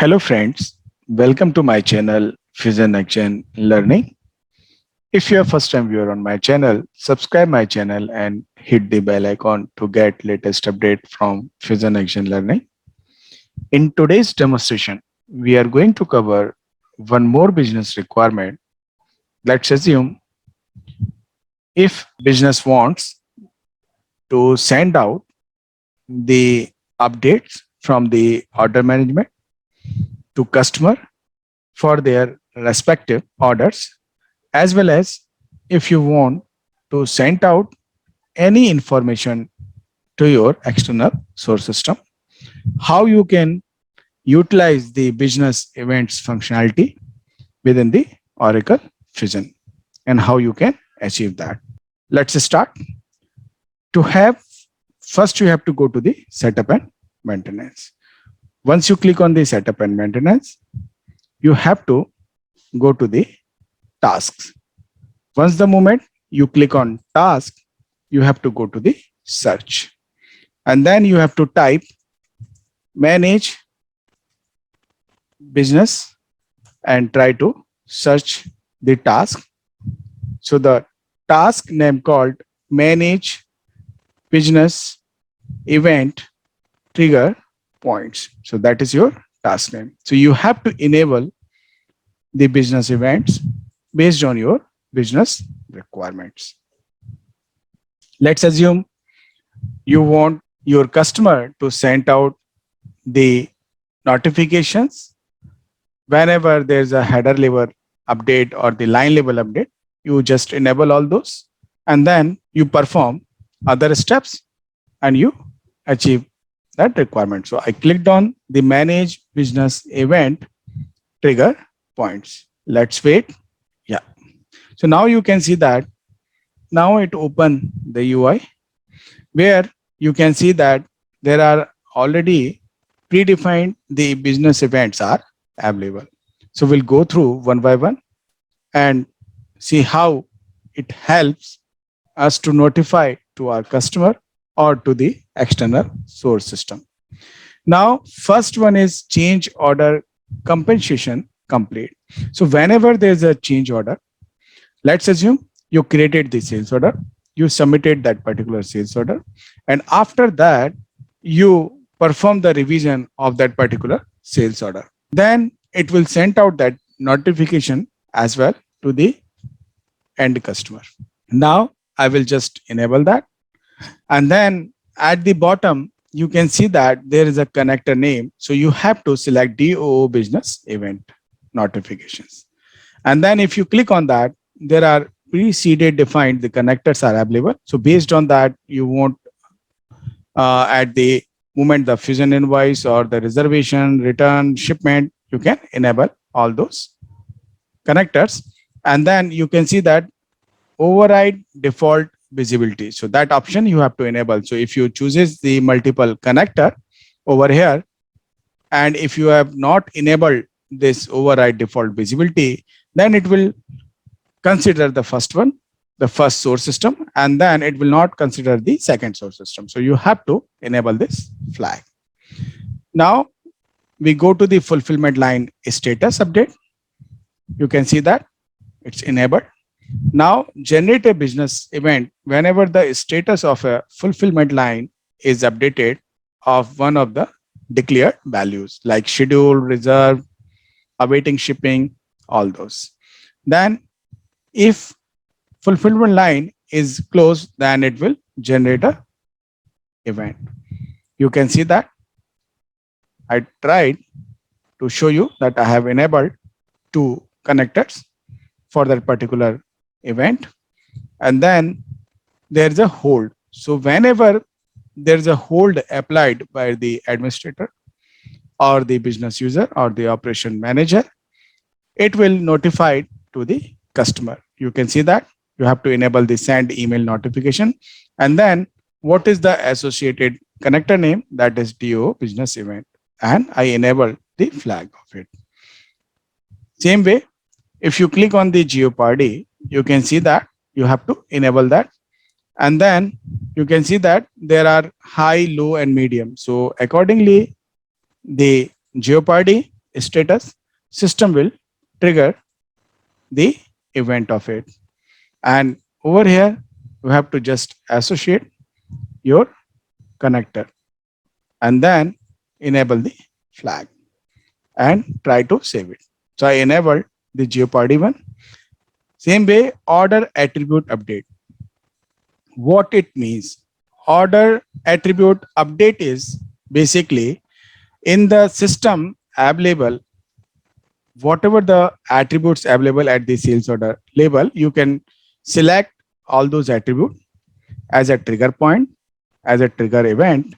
Hello friends, welcome to my channel Fusion Action Learning. If you are first time viewer on my channel, subscribe my channel and hit the bell icon to get latest update from Fusion Action Learning. In today's demonstration, we are going to cover one more business requirement. Let's assume if business wants to send out the updates from the order management to customer for their respective orders, as well as if you want to send out any information to your external source system, how you can utilize the business events functionality within the Oracle Fusion and how you can achieve that. Let's start. To have, first you have to go to the setup and maintenance. Once you click on the setup and maintenance, you have to go to the tasks. Once the moment you click on task, you have to go to the search. And then you have to type manage business and try to search the task. So the task name called manage business event trigger points. So that is your task name. So you have to enable the business events based on your business requirements. Let's assume you want your customer to send out the notifications whenever there's a header level update or the line level update. You just enable all those and then you perform other steps and you achieve that requirement. So I clicked on the manage business event trigger points. Let's wait. Yeah. So now you can see that now it open the UI where you can see that there are already predefined the business events are available. So we'll go through one by one and see how it helps us to notify to our customer or to the external source system. Now, first one is change order compensation complete. So whenever there's a change order, let's assume you created the sales order, you submitted that particular sales order, and after that, you perform the revision of that particular sales order. Then it will send out that notification as well to the end customer. Now I will just enable that. And then at the bottom, you can see that there is a connector name. So you have to select DOO business event notifications. And then if you click on that, there are preceded defined, the connectors are available. So based on that, you want at the moment the fusion invoice or the reservation, return, shipment, you can enable all those connectors. And then you can see that override default visibility. So that option you have to enable. So if you chooses the multiple connector over here, and if you have not enabled this override default visibility, then it will consider the first one, the first source system, and then it will not consider the second source system. So you have to enable this flag. Now we go to the fulfillment line status update. You can see that it's enabled. Now generate a business event whenever the status of a fulfillment line is updated of one of the declared values like schedule, reserve, awaiting shipping, all those. Then if fulfillment line is closed, then it will generate a event. You can see that I tried to show you that I have enabled two connectors for that particular event, and then there's a hold. So whenever there's a hold applied by the administrator or the business user or the operation manager, it will notify to the customer. You can see that you have to enable the send email notification, and then what is the associated connector name, that is DO business event, and I enable the flag of it. Same way, if you click on the Jeopardy, you can see that you have to enable that. And then you can see that there are high, low, and medium. So accordingly, the Jeopardy status, system will trigger the event of it. And over here, you have to just associate your connector and then enable the flag and try to save it. So I enabled the Jeopardy one. Same way, order attribute update. What it means? Order attribute update is basically in the system available, whatever the attributes available at the sales order label, you can select all those attributes as a trigger point, as a trigger event,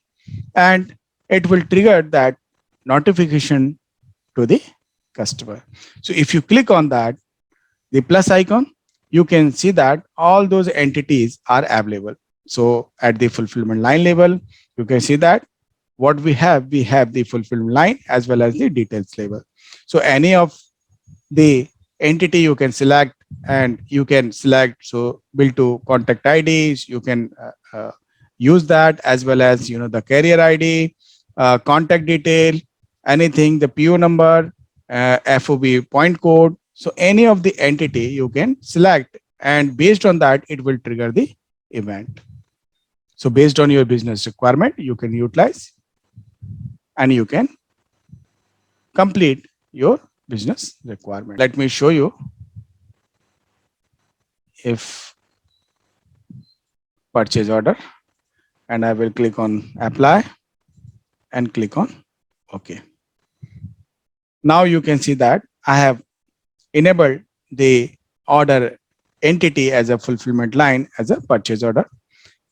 and it will trigger that notification to the customer. So if you click on that, the plus icon, you can see that all those entities are available. So at the fulfillment line level, you can see that what we have the fulfillment line as well as the details label. So any of the entity you can select, and you can select so bill to contact IDs, you can use that, as well as the carrier ID, contact detail, anything, the PO number, FOB point code. So any of the entity you can select, and based on that, it will trigger the event. So based on your business requirement, you can utilize and you can complete your business requirement. Let me show you. If purchase order, and I will click on apply and click on OK. Now you can see that I have enabled the order entity as a fulfillment line as a purchase order.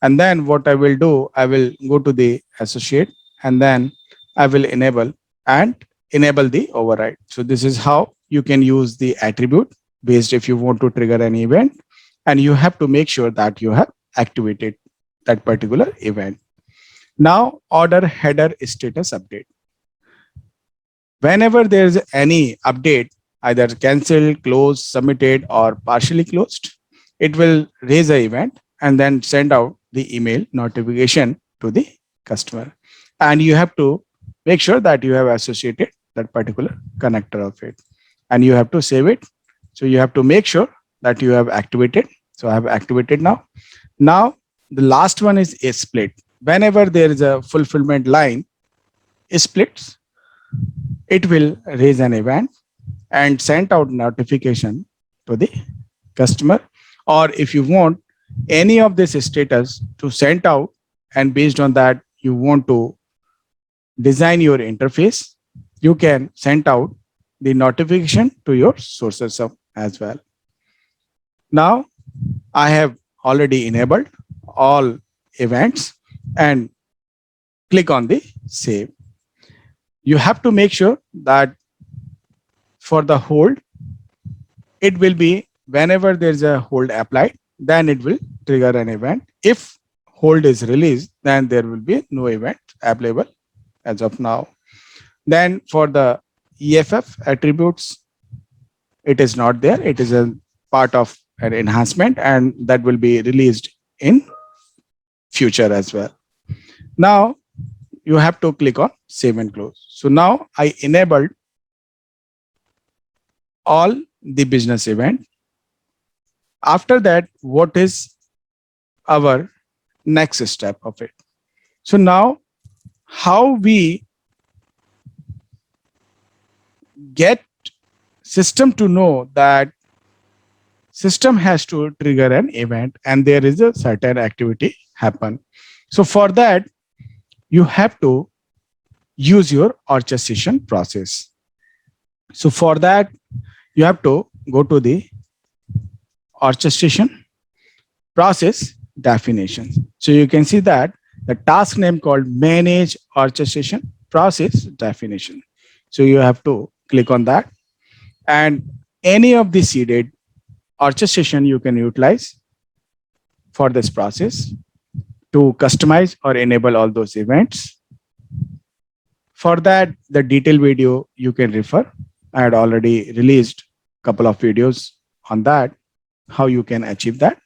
And then what I will do, I will go to the associate, and then I will enable the override. So this is how you can use the attribute based if you want to trigger an event, and you have to make sure that you have activated that particular event. Now order header status update. Whenever there is any update, either cancelled, closed, submitted, or partially closed, it will raise an event and then send out the email notification to the customer. And you have to make sure that you have associated that particular connector of it, and you have to save it. So you have to make sure that you have activated. So I have activated now. Now the last one is a split. Whenever there is a fulfillment line splits, it will raise an event and send out notification to the customer. Or if you want any of this status to send out, and based on that you want to design your interface, you can send out the notification to your sources as well. Now I have already enabled all events and click on the save. You have to make sure that for the hold, it will be whenever there's a hold applied, then it will trigger an event. If hold is released, then there will be no event available as of now. Then for the EFF attributes, it is not there. It is a part of an enhancement, and that will be released in future as well. Now you have to click on save and close. So now I enabled all the business event. After that, what is our next step of it? So now how we get system to know that system has to trigger an event and there is a certain activity happen. So for that, you have to use your orchestration process. So for that, you have to go to the orchestration process definitions. So you can see that the task name called manage orchestration process definition. So you have to click on that, and any of the seeded orchestration you can utilize for this process to customize or enable all those events. For that, the detailed video you can refer. I had already released a couple of videos on that, how you can achieve that.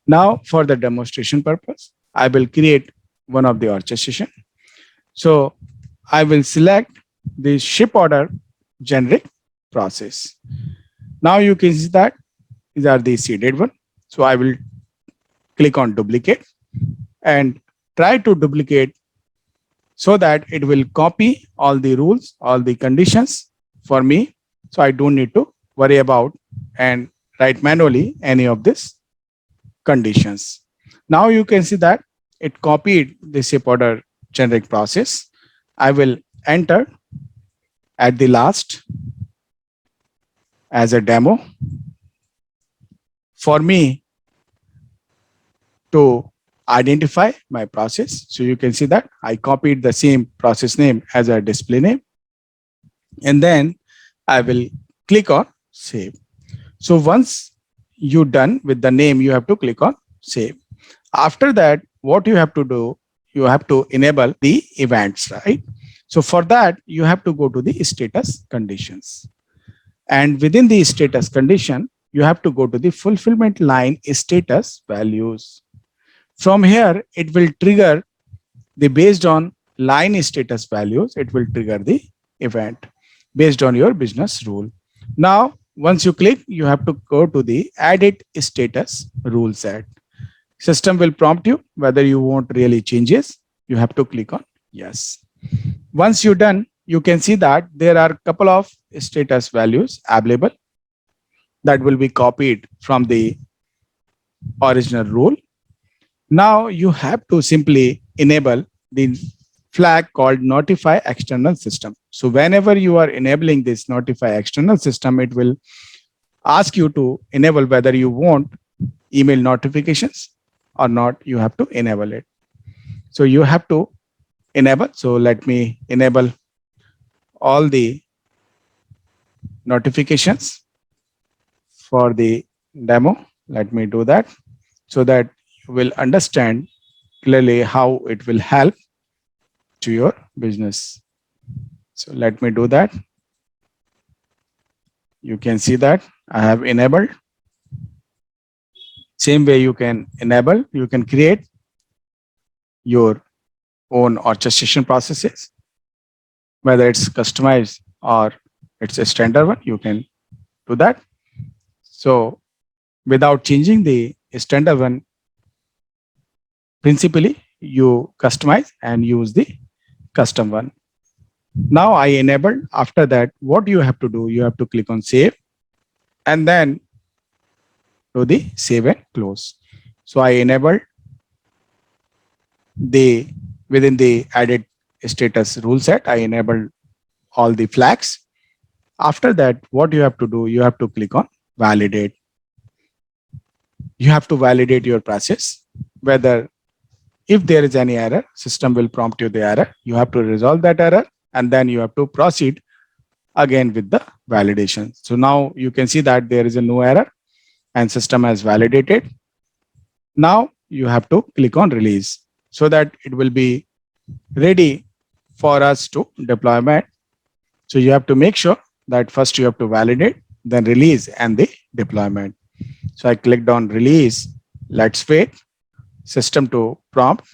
Now for the demonstration purpose, I will create one of the orchestration. So I will select the ship order generic process. Now you can see that these are the seeded one. So I will click on duplicate and try to duplicate so that it will copy all the rules, all the conditions for me. So I don't need to worry about and write manually any of this conditions. Now you can see that it copied the shape order generic process. I will enter at the last as a demo for me to identify my process. So you can see that I copied the same process name as a display name, and then I will click on save. So once you're done with the name, you have to click on save. After that, what you have to do, you have to enable the events, right? So for that, you have to go to the status conditions. And within the status condition, you have to go to the fulfillment line status values. From here, it will trigger the based on line status values, it will trigger the event based on your business rule. Now, once you click, you have to go to the edit status rule set. System will prompt you whether you want really changes. You have to click on yes. Once you're done, you can see that there are a couple of status values available that will be copied from the original rule. Now you have to simply enable the flag called notify external system. So whenever you are enabling this notify external system, it will ask you to enable whether you want email notifications or not. You have to enable it. So you have to enable. So let me enable all the notifications for the demo. Let me do that so that you will understand clearly how it will help to your business. So let me do that. You can see that I have enabled. Same way you can enable, you can create your own orchestration processes, whether it's customized or it's a standard one, you can do that. So without changing the standard one, principally you customize and use the custom one. Now I enabled. After that, what you have to do, you have to click on save and then do the save and close. So I enabled the within the added status rule set, I enabled all the flags. After that, what you have to do, you have to click on validate. You have to validate your process, whether if there is any error, system will prompt you the error. You have to resolve that error and then you have to proceed again with the validation. So now you can see that there is a no error and system has validated. Now you have to click on release so that it will be ready for us to deployment. So you have to make sure that first you have to validate, then release and the deployment. So I clicked on release. Let's wait system to prompt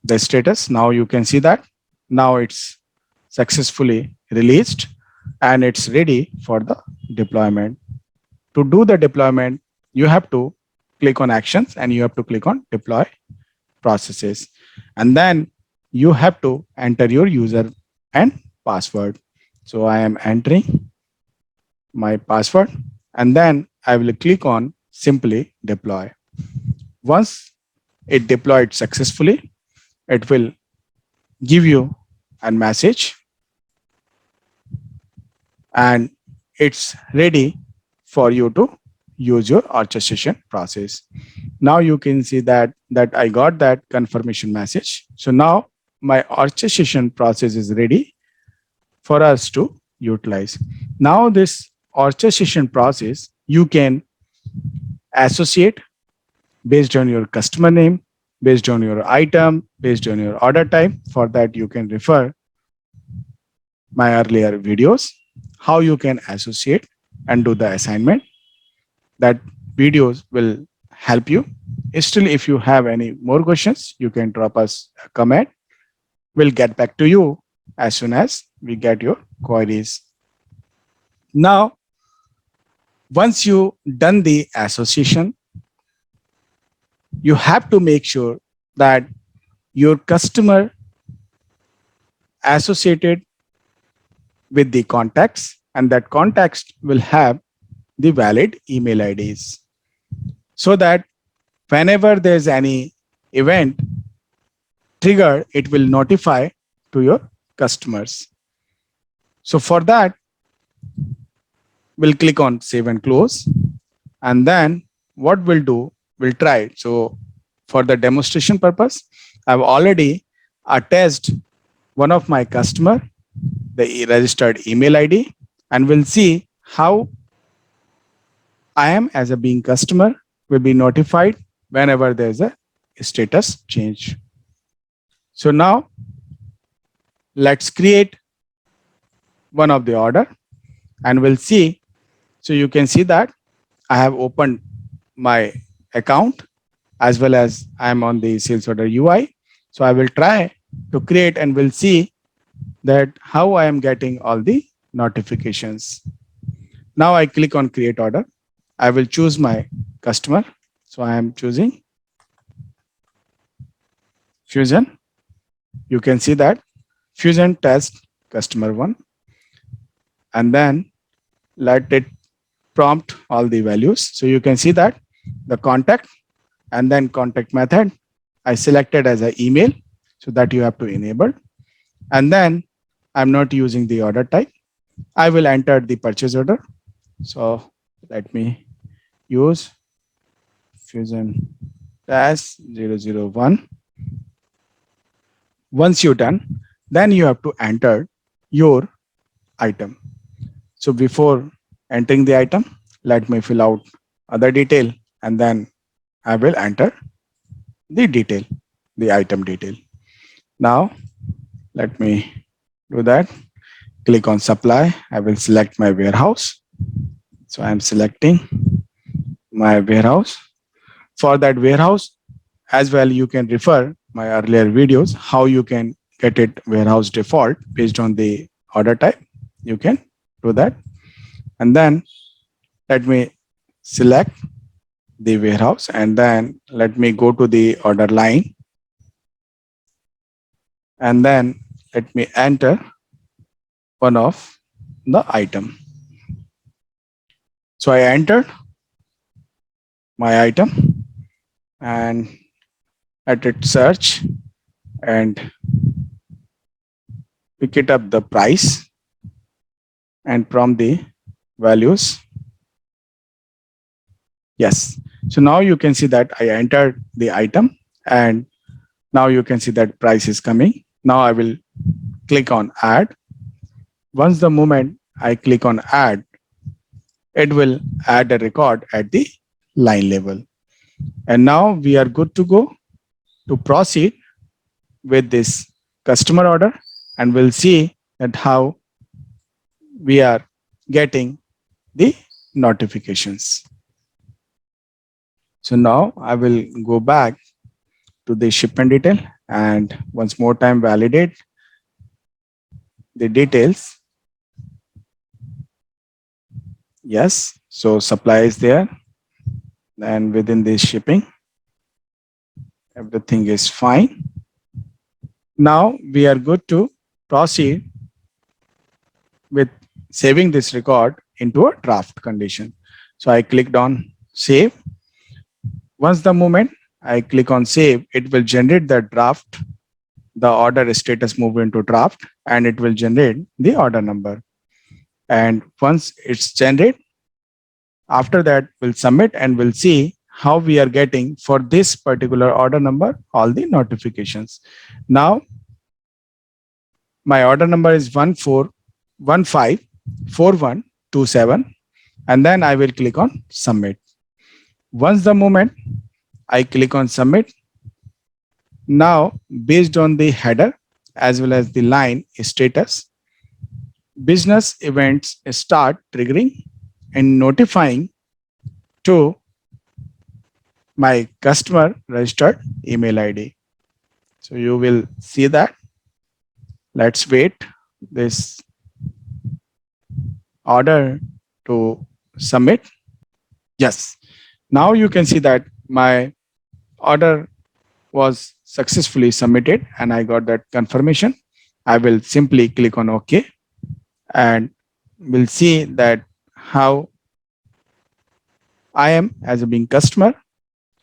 the status. Now you can see that now it's successfully released and it's ready for the deployment. To do the deployment, you have to click on actions and you have to click on deploy processes. And then you have to enter your user and password. So I am entering my password and then I will click on simply deploy. Once it deployed successfully, it will give you a message and it's ready for you to use your orchestration process. Now you can see that I got that confirmation message. So now my orchestration process is ready for us to utilize. Now this orchestration process, you can associate based on your customer name, based on your item, based on your order type. For that, you can refer my earlier videos, how you can associate and do the assignment. That videos will help you. Still, if you have any more questions, you can drop us a comment. We'll get back to you as soon as we get your queries. Now, once you done the association, you have to make sure that your customer associated with the contacts, and that context will have the valid email IDs, so that whenever there's any event trigger, it will notify to your customers. So for that, we'll click on save and close. And then what we'll do, we'll try it. So for the demonstration purpose, I've already attached one of my customer, the registered email ID, and we'll see how I am as a being customer will be notified whenever there's a status change. So now let's create one of the order and we'll see. So you can see that I have opened my account as well as I'm on the sales order UI. So I will try to create and we'll see that how I am getting all the notifications. Now I click on create order. I will choose my customer. So I am choosing Fusion. You can see that Fusion test customer 1, and then let it prompt all the values. So you can see that the contact and then contact method I selected as an email, so that you have to enable. And then I'm not using the order type. I will enter the purchase order. So let me use Fusion dash 001. Once you're done, then you have to enter your item. So before entering the item, let me fill out other detail and then I will enter the detail, the item detail. Now let me do that. Click on supply. I will select my warehouse. So I'm selecting my warehouse. For that warehouse as well, you can refer my earlier videos, how you can get it warehouse default based on the order type. You can do that. And then let me select the warehouse and then let me go to the order line. And then let me enter one of the item. So I entered my item and let it search and pick it up the price and from the values. Yes. So now you can see that I entered the item and now you can see that price is coming. Now I will click on add. Once the moment I click on add, it will add a record at the line level. And now we are good to go to proceed with this customer order, and we'll see that how we are getting the notifications. So now I will go back to the shipment detail and once more time validate the details. Yes, so supply is there, and within this shipping, everything is fine. Now we are good to proceed with saving this record into a draft condition. So I clicked on save. Once the moment I click on save, it will generate the draft, the order status move into draft, and it will generate the order number. And once it's generated, after that we'll submit and we'll see how we are getting for this particular order number all the notifications. Now my order number is 14154127, and then I will click on submit. Once the moment I click on submit, now based on the header as well as the line status, business events start triggering and notifying to my customer registered email ID. So you will see that. Let's wait this order to submit. Yes. Now you can see that my order was successfully submitted and I got that confirmation. I will simply click on OK and we'll see that how I am as a being customer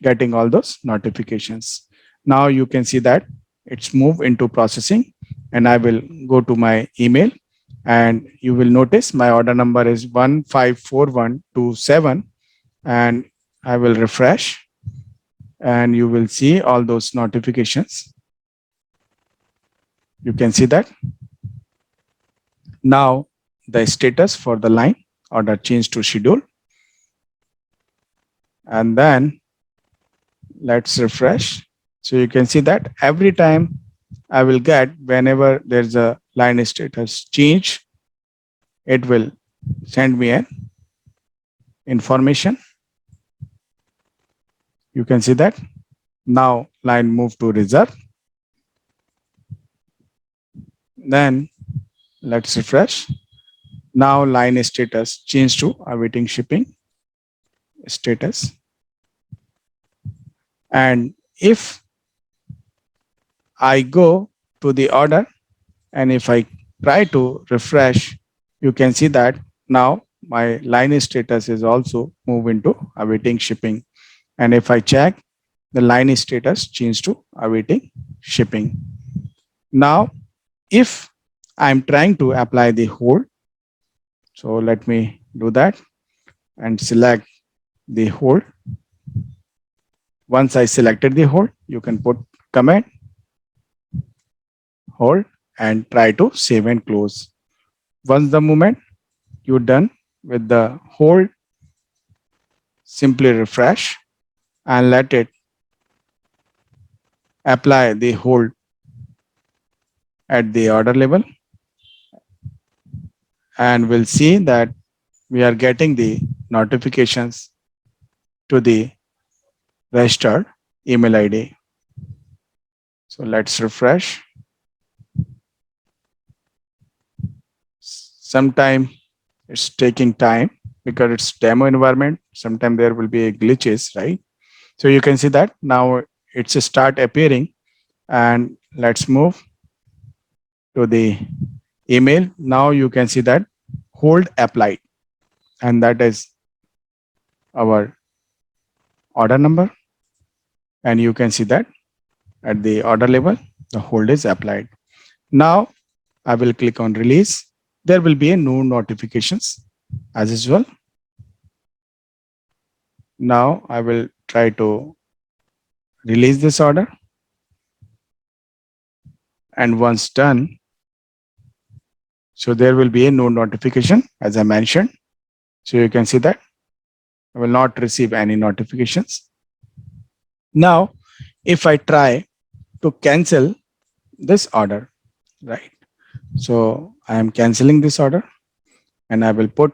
getting all those notifications. Now you can see that it's moved into processing and I will go to my email and you will notice my order number is 154127 and I will refresh and you will see all those notifications. You can see that now the status for the line order change to schedule. And then let's refresh. So you can see that every time I will get whenever there's a line status change, it will send me an information. You can see that now line move to reserve. Then let's refresh. Now line status change to awaiting shipping status. And if I go to the order and if I try to refresh, you can see that now my line status is also moved into awaiting shipping. And if I check, the line status changed to awaiting shipping. Now, if I'm trying to apply the hold, so let me do that and select the hold. Once I selected the hold, you can put command hold and try to save and close. Once the moment you're done with the hold, simply refresh and let it apply the hold at the order level. And we'll see that we are getting the notifications to the registered email ID. So let's refresh. Sometime it's taking time because it's demo environment. Sometimes there will be glitches, right? So you can see that now it's start appearing and let's move to the email. Now you can see that hold applied and that is our order number. And you can see that at the order level, the hold is applied. Now I will click on release. There will be a no notifications as usual. Now I will try to release this order. And once done, so there will be a no notification as I mentioned. So you can see that I will not receive any notifications. Now, if I try to cancel this order, right? So I am canceling this order and I will put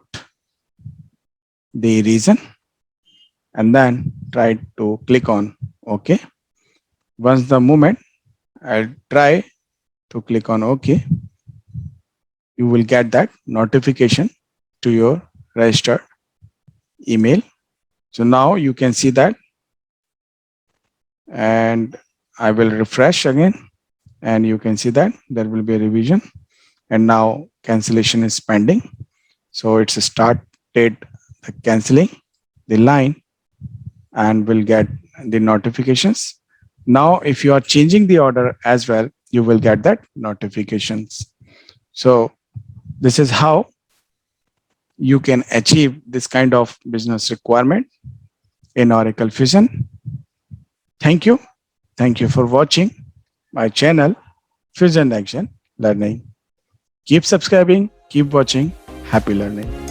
the reason and then try to click on OK. Once the moment I'll try to click on OK, you will get that notification to your registered email. So now you can see that and I will refresh again and you can see that there will be a revision and now cancellation is pending. So it's started the canceling the line and will get the notifications. Now, if you are changing the order as well, you will get that notifications. So this is how you can achieve this kind of business requirement in Oracle Fusion. Thank you. Thank you for watching my channel, Fusion Action Learning. Keep subscribing, keep watching. Happy learning.